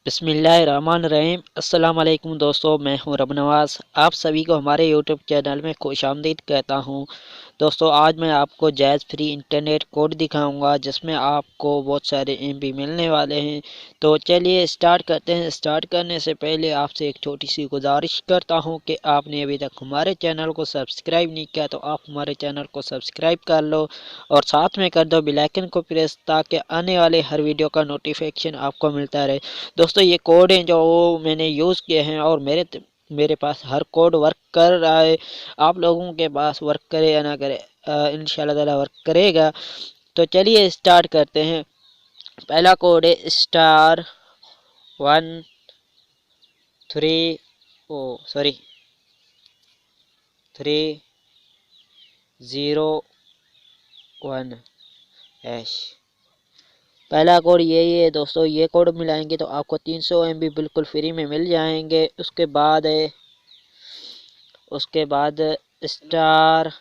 बिस्मिल्लाहिर्रहमानिर्रहीम। अस्सलाम वालेकुम दोस्तों, मैं हूं रब नवाज़। आप सभी को हमारे यूट्यूब चैनल में खुशामदीद कहता हूं। दोस्तों, आज मैं आपको जायज़ फ्री इंटरनेट कोड दिखाऊंगा जिसमें आपको बहुत सारे एमबी मिलने वाले हैं। तो चलिए स्टार्ट करते हैं। स्टार्ट करने से पहले आपसे एक छोटी सी गुजारिश करता हूं कि आपने अभी तक हमारे चैनल को सब्सक्राइब नहीं किया तो आप हमारे चैनल को सब्सक्राइब कर लो और साथ में कर दो बेल आइकन को प्रेस, ताकि आने वाले हर वीडियो का नोटिफिकेशन आपको मिलता रहे। दोस्तों, ये कोड हैं जो मैंने यूज़ किए हैं और मेरे पास हर कोड वर्क कर रहा है। आप लोगों के पास वर्क करे या ना करे, इंशाल्लाह ताला वर्क करेगा। तो चलिए स्टार्ट करते हैं। पहला कोड है स्टार 1301#। पहला कोड यही है दोस्तों। ये कोड मिलाएंगे तो आपको 300 MB बिल्कुल फ्री में मिल जाएंगे। उसके बाद स्टार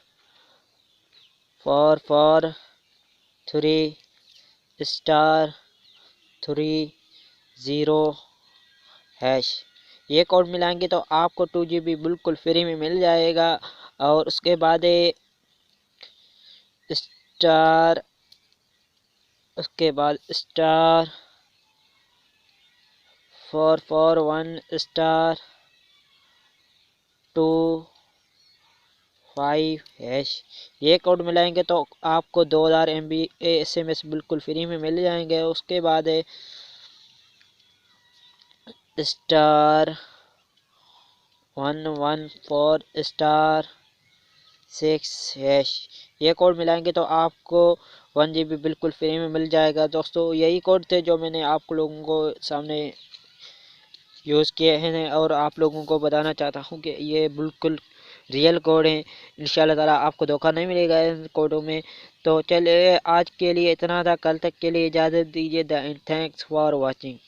443*30#। ये कोड मिलाएंगे तो आपको 2 GB बिल्कुल फ्री में मिल जाएगा। और उसके बाद स्टार स्टार 441*25#। ये कोड मिलाएंगे तो आपको 2000 MB SMS बिल्कुल फ्री में मिल जाएंगे। उसके बाद स्टार 114*6#। ये कोड मिलाएंगे तो आपको 1 GB बिल्कुल फ्री में मिल जाएगा। दोस्तों, यही कोड थे जो मैंने आप लोगों को सामने यूज़ किए हैं और आप लोगों को बताना चाहता हूं कि ये बिल्कुल रियल कोड हैं। इंशाल्लाह ताला आपको धोखा नहीं मिलेगा इन कोडों में। तो चलिए, आज के लिए इतना था। कल तक के लिए इजाज़त दीजिए। Thanks for watching.